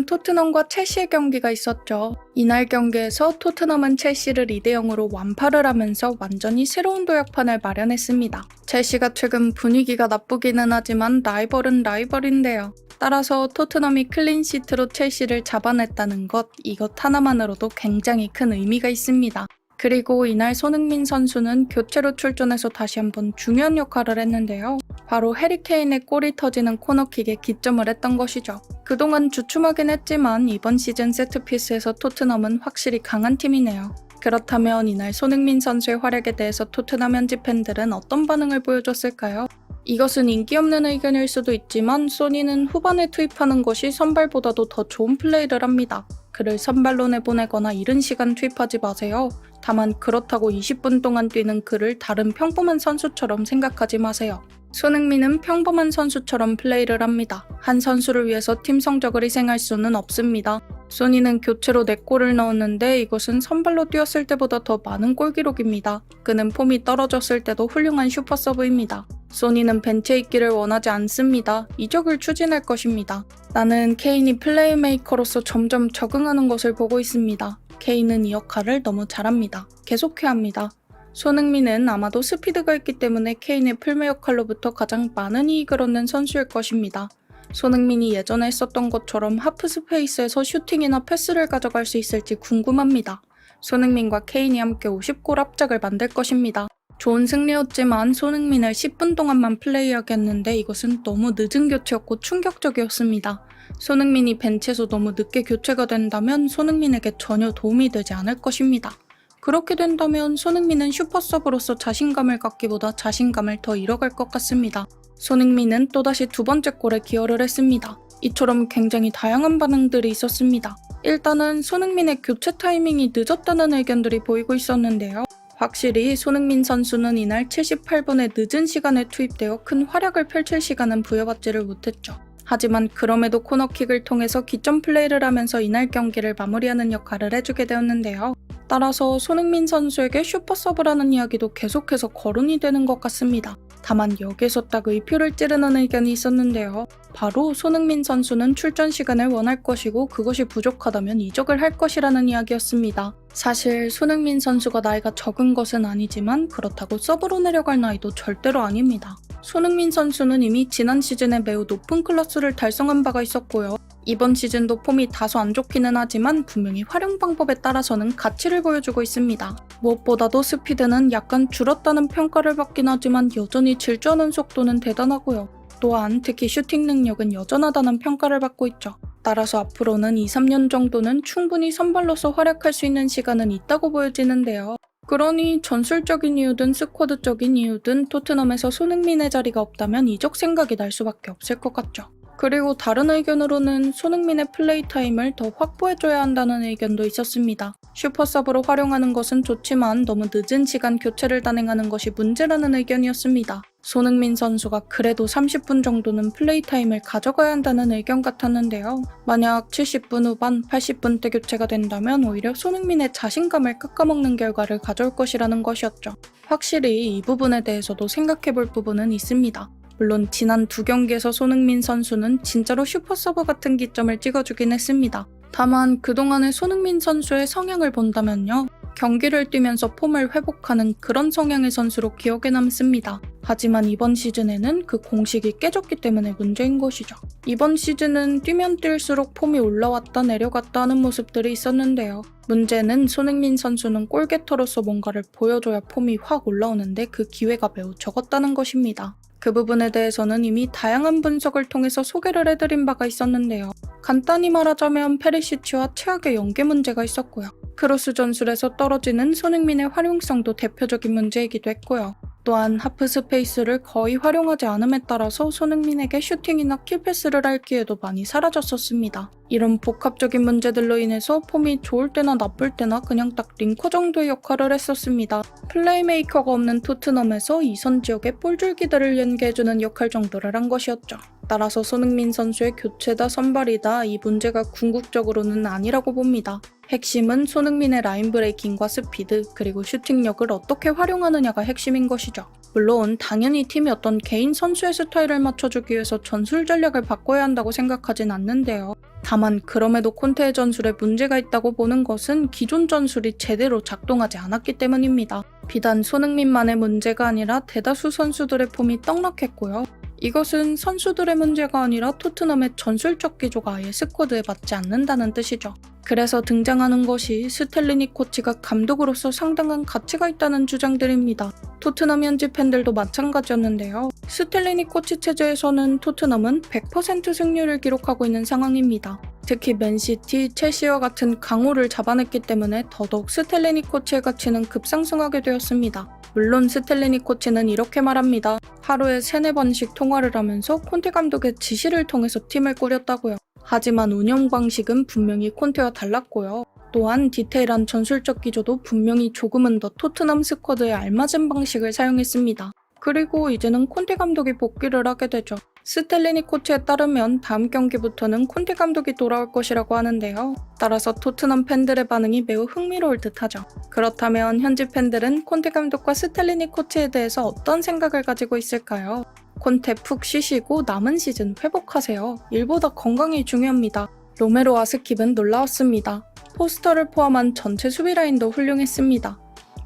토트넘과 첼시의 경기가 있었죠. 이날 경기에서 토트넘은 첼시를 2대0으로 완파를 하면서 완전히 새로운 도약판을 마련했습니다. 첼시가 최근 분위기가 나쁘기는 하지만 라이벌은 라이벌인데요. 따라서 토트넘이 클린시트로 첼시를 잡아냈다는 이것 하나만으로도 굉장히 큰 의미가 있습니다. 그리고 이날 손흥민 선수는 교체로 출전해서 다시 한번 중요한 역할을 했는데요. 바로 해리 케인의 골이 터지는 코너킥에 기점을 했던 것이죠. 그동안 주춤하긴 했지만 이번 시즌 세트피스에서 토트넘은 확실히 강한 팀이네요. 그렇다면 이날 손흥민 선수의 활약에 대해서 토트넘 현지 팬들은 어떤 반응을 보여줬을까요? 이것은 인기 없는 의견일 수도 있지만 소니는 후반에 투입하는 것이 선발보다도 더 좋은 플레이를 합니다. 그를 선발로 내보내거나 이른 시간 투입하지 마세요. 다만 그렇다고 20분 동안 뛰는 그를 다른 평범한 선수처럼 생각하지 마세요. 손흥민은 평범한 선수처럼 플레이를 합니다. 한 선수를 위해서 팀 성적을 희생할 수는 없습니다. 소니는 교체로 4골을 넣었는데 이것은 선발로 뛰었을 때보다 더 많은 골 기록입니다. 그는 폼이 떨어졌을 때도 훌륭한 슈퍼서브입니다. 소니는 벤치에 있기를 원하지 않습니다. 이적을 추진할 것입니다. 나는 케인이 플레이메이커로서 점점 적응하는 것을 보고 있습니다. 케인은 이 역할을 너무 잘합니다. 계속해야 합니다. 손흥민은 아마도 스피드가 있기 때문에 케인의 풀메 역할로부터 가장 많은 이익을 얻는 선수일 것입니다. 손흥민이 예전에 했었던 것처럼 하프 스페이스에서 슈팅이나 패스를 가져갈 수 있을지 궁금합니다. 손흥민과 케인이 함께 50골 합작을 만들 것입니다. 좋은 승리였지만 손흥민을 10분 동안만 플레이하게 했는데 이것은 너무 늦은 교체였고 충격적이었습니다. 손흥민이 벤치에서 너무 늦게 교체가 된다면 손흥민에게 전혀 도움이 되지 않을 것입니다. 그렇게 된다면 손흥민은 슈퍼서브로서 자신감을 갖기보다 자신감을 더 잃어갈 것 같습니다. 손흥민은 또다시 2번째 골에 기여를 했습니다. 이처럼 굉장히 다양한 반응들이 있었습니다. 일단은 손흥민의 교체 타이밍이 늦었다는 의견들이 보이고 있었는데요. 확실히 손흥민 선수는 이날 78분의 늦은 시간에 투입되어 큰 활약을 펼칠 시간은 부여받지를 못했죠. 하지만 그럼에도 코너킥을 통해서 기점 플레이를 하면서 이날 경기를 마무리하는 역할을 해주게 되었는데요. 따라서 손흥민 선수에게 슈퍼서브라는 이야기도 계속해서 거론이 되는 것 같습니다. 다만 여기에서 딱 의표를 찌르는 의견이 있었는데요. 바로 손흥민 선수는 출전 시간을 원할 것이고 그것이 부족하다면 이적을 할 것이라는 이야기였습니다. 사실 손흥민 선수가 나이가 적은 것은 아니지만 그렇다고 서브로 내려갈 나이도 절대로 아닙니다. 손흥민 선수는 이미 지난 시즌에 매우 높은 클래스를 달성한 바가 있었고요. 이번 시즌도 폼이 다소 안 좋기는 하지만 분명히 활용 방법에 따라서는 가치를 보여주고 있습니다. 무엇보다도 스피드는 약간 줄었다는 평가를 받긴 하지만 여전히 질주하는 속도는 대단하고요. 또한 특히 슈팅 능력은 여전하다는 평가를 받고 있죠. 따라서 앞으로는 2-3년 정도는 충분히 선발로서 활약할 수 있는 시간은 있다고 보여지는데요. 그러니 전술적인 이유든 스쿼드적인 이유든 토트넘에서 손흥민의 자리가 없다면 이적 생각이 날 수밖에 없을 것 같죠. 그리고 다른 의견으로는 손흥민의 플레이 타임을 더 확보해줘야 한다는 의견도 있었습니다. 슈퍼서브로 활용하는 것은 좋지만 너무 늦은 시간 교체를 단행하는 것이 문제라는 의견이었습니다. 손흥민 선수가 그래도 30분 정도는 플레이 타임을 가져가야 한다는 의견 같았는데요. 만약 70분 후반, 80분 대 교체가 된다면 오히려 손흥민의 자신감을 깎아먹는 결과를 가져올 것이라는 것이었죠. 확실히 이 부분에 대해서도 생각해볼 부분은 있습니다. 물론 지난 2경기에서 손흥민 선수는 진짜로 슈퍼서브 같은 기점을 찍어주긴 했습니다. 다만 그동안의 손흥민 선수의 성향을 본다면요. 경기를 뛰면서 폼을 회복하는 그런 성향의 선수로 기억에 남습니다. 하지만 이번 시즌에는 그 공식이 깨졌기 때문에 문제인 것이죠. 이번 시즌은 뛰면 뛸수록 폼이 올라왔다 내려갔다 하는 모습들이 있었는데요. 문제는 손흥민 선수는 골게터로서 뭔가를 보여줘야 폼이 확 올라오는데 그 기회가 매우 적었다는 것입니다. 그 부분에 대해서는 이미 다양한 분석을 통해서 소개를 해드린 바가 있었는데요. 간단히 말하자면 페리시치와 최악의 연계 문제가 있었고요. 크로스 전술에서 떨어지는 손흥민의 활용성도 대표적인 문제이기도 했고요. 또한 하프 스페이스를 거의 활용하지 않음에 따라서 손흥민에게 슈팅이나 킬패스를 할 기회도 많이 사라졌었습니다. 이런 복합적인 문제들로 인해서 폼이 좋을 때나 나쁠 때나 그냥 딱 링커 정도의 역할을 했었습니다. 플레이메이커가 없는 토트넘에서 이선 지역의 볼줄기들을 연계해주는 역할 정도를 한 것이었죠. 따라서 손흥민 선수의 교체다 선발이다 이 문제가 궁극적으로는 아니라고 봅니다. 핵심은 손흥민의 라인 브레이킹과 스피드 그리고 슈팅력을 어떻게 활용하느냐가 핵심인 것이죠. 물론 당연히 팀이 어떤 개인 선수의 스타일을 맞춰주기 위해서 전술 전략을 바꿔야 한다고 생각하진 않는데요. 다만 그럼에도 콘테의 전술에 문제가 있다고 보는 것은 기존 전술이 제대로 작동하지 않았기 때문입니다. 비단 손흥민만의 문제가 아니라 대다수 선수들의 폼이 떡락했고요. 이것은 선수들의 문제가 아니라 토트넘의 전술적 기조가 아예 스쿼드에 맞지 않는다는 뜻이죠. 그래서 등장하는 것이 스텔리니 코치가 감독으로서 상당한 가치가 있다는 주장들입니다. 토트넘 현지 팬들도 마찬가지였는데요. 스텔리니 코치 체제에서는 토트넘은 100% 승률을 기록하고 있는 상황입니다. 특히 맨시티, 첼시와 같은 강호를 잡아냈기 때문에 더더욱 스텔리니 코치의 가치는 급상승하게 되었습니다. 물론 스텔리니 코치는 이렇게 말합니다. 하루에 3-4번씩 통화를 하면서 콘테 감독의 지시를 통해서 팀을 꾸렸다고요. 하지만 운영 방식은 분명히 콘테와 달랐고요. 또한 디테일한 전술적 기조도 분명히 조금은 더 토트넘 스쿼드에 알맞은 방식을 사용했습니다. 그리고 이제는 콘테 감독이 복귀를 하게 되죠. 스텔리니 코치에 따르면 다음 경기부터는 콘테 감독이 돌아올 것이라고 하는데요. 따라서 토트넘 팬들의 반응이 매우 흥미로울 듯하죠. 그렇다면 현지 팬들은 콘테 감독과 스텔리니 코치에 대해서 어떤 생각을 가지고 있을까요? 콘테 푹 쉬시고 남은 시즌 회복하세요. 일보다 건강이 중요합니다. 로메로와 스킵은 놀라웠습니다. 포스터를 포함한 전체 수비 라인도 훌륭했습니다.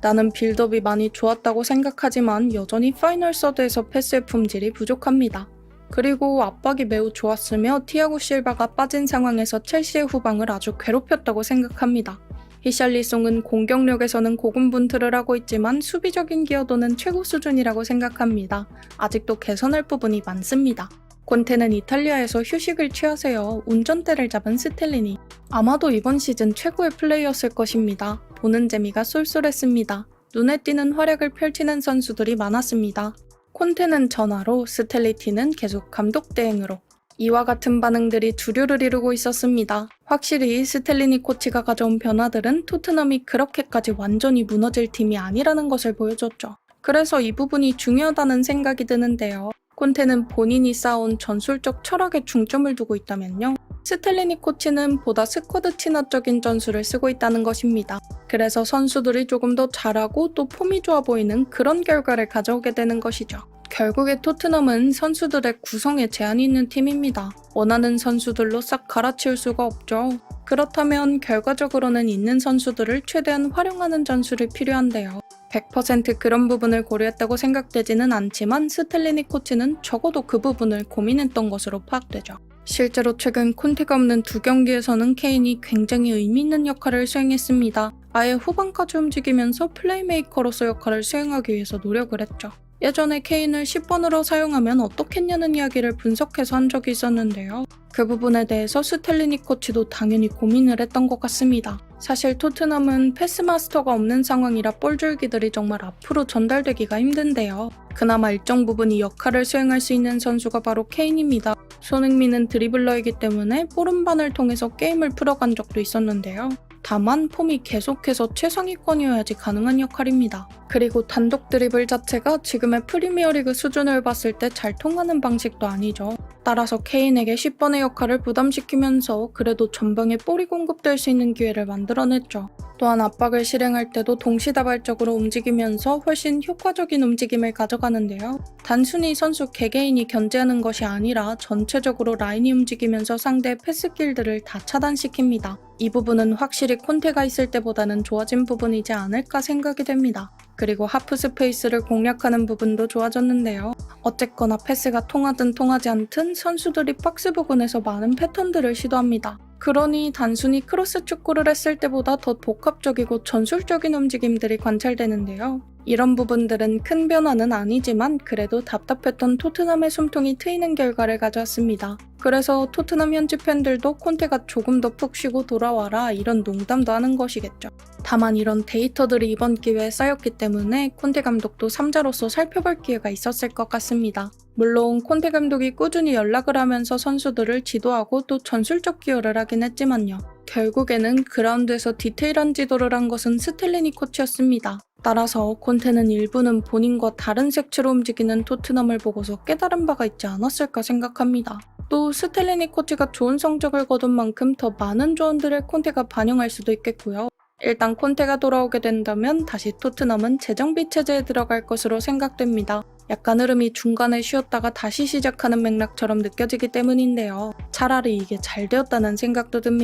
나는 빌드업이 많이 좋았다고 생각하지만 여전히 파이널 서드에서 패스의 품질이 부족합니다. 그리고 압박이 매우 좋았으며 티아고 실바가 빠진 상황에서 첼시의 후방을 아주 괴롭혔다고 생각합니다. 히샬리송은 공격력에서는 고군분투를 하고 있지만 수비적인 기여도는 최고 수준이라고 생각합니다. 아직도 개선할 부분이 많습니다. 콘테는 이탈리아에서 휴식을 취하세요. 운전대를 잡은 스텔리니. 아마도 이번 시즌 최고의 플레이였을 것입니다. 보는 재미가 쏠쏠했습니다. 눈에 띄는 활약을 펼치는 선수들이 많았습니다. 콘테는 전화로, 스텔리티는 계속 감독 대행으로. 이와 같은 반응들이 주류를 이루고 있었습니다. 확실히 스텔리니 코치가 가져온 변화들은 토트넘이 그렇게까지 완전히 무너질 팀이 아니라는 것을 보여줬죠. 그래서 이 부분이 중요하다는 생각이 드는데요. 콘테는 본인이 쌓아온 전술적 철학에 중점을 두고 있다면요. 스텔리니 코치는 보다 스쿼드 친화적인 전술을 쓰고 있다는 것입니다. 그래서 선수들이 조금 더 잘하고 또 폼이 좋아 보이는 그런 결과를 가져오게 되는 것이죠. 결국에 토트넘은 선수들의 구성에 제한이 있는 팀입니다. 원하는 선수들로 싹 갈아치울 수가 없죠. 그렇다면 결과적으로는 있는 선수들을 최대한 활용하는 전술이 필요한데요. 100% 그런 부분을 고려했다고 생각되지는 않지만 스텔리니 코치는 적어도 그 부분을 고민했던 것으로 파악되죠. 실제로 최근 콘테가 없는 2경기에서는 케인이 굉장히 의미 있는 역할을 수행했습니다. 아예 후반까지 움직이면서 플레이메이커로서 역할을 수행하기 위해서 노력을 했죠. 예전에 케인을 10번으로 사용하면 어떻겠냐는 이야기를 분석해서 한 적이 있었는데요. 그 부분에 대해서 스텔리니 코치도 당연히 고민을 했던 것 같습니다. 사실 토트넘은 패스마스터가 없는 상황이라 볼줄기들이 정말 앞으로 전달되기가 힘든데요. 그나마 일정 부분 이 역할을 수행할 수 있는 선수가 바로 케인입니다. 손흥민은 드리블러이기 때문에 볼음반을 통해서 게임을 풀어간 적도 있었는데요. 다만 폼이 계속해서 최상위권이어야지 가능한 역할입니다. 그리고 단독 드리블 자체가 지금의 프리미어리그 수준을 봤을 때 잘 통하는 방식도 아니죠. 따라서 케인에게 10번의 역할을 부담시키면서 그래도 전방에 볼이 공급될 수 있는 기회를 만들어냈죠. 또한 압박을 실행할 때도 동시다발적으로 움직이면서 훨씬 효과적인 움직임을 가져가는데요. 단순히 선수 개개인이 견제하는 것이 아니라 전체적으로 라인이 움직이면서 상대의 패스 길들을 다 차단시킵니다. 이 부분은 확실히 콘테가 있을 때보다는 좋아진 부분이지 않을까 생각이 됩니다. 그리고 하프 스페이스를 공략하는 부분도 좋아졌는데요. 어쨌거나 패스가 통하든 통하지 않든 선수들이 박스 부근에서 많은 패턴들을 시도합니다. 그러니 단순히 크로스 축구를 했을 때보다 더 복합적이고 전술적인 움직임들이 관찰되는데요. 이런 부분들은 큰 변화는 아니지만 그래도 답답했던 토트넘의 숨통이 트이는 결과를 가져왔습니다. 그래서 토트넘 현지 팬들도 콘테가 조금 더 푹 쉬고 돌아와라 이런 농담도 하는 것이겠죠. 다만 이런 데이터들이 이번 기회에 쌓였기 때문에 콘테 감독도 3자로서 살펴볼 기회가 있었을 것 같습니다. 물론 콘테 감독이 꾸준히 연락을 하면서 선수들을 지도하고 또 전술적 기여를 하긴 했지만요. 결국에는 그라운드에서 디테일한 지도를 한 것은 스텔리니 코치였습니다. 따라서 콘테는 일부는 본인과 다른 색채로 움직이는 토트넘을 보고서 깨달은 바가 있지 않았을까 생각합니다. 또 스텔리니 코치가 좋은 성적을 거둔 만큼 더 많은 조언들을 콘테가 반영할 수도 있겠고요. 일단 콘테가 돌아오게 된다면 다시 토트넘은 재정비 체제에 들어갈 것으로 생각됩니다. 약간 흐름이 중간에 쉬었다가 다시 시작하는 맥락처럼 느껴지기 때문인데요. 차라리 이게 잘 되었다는 생각도 듭니다.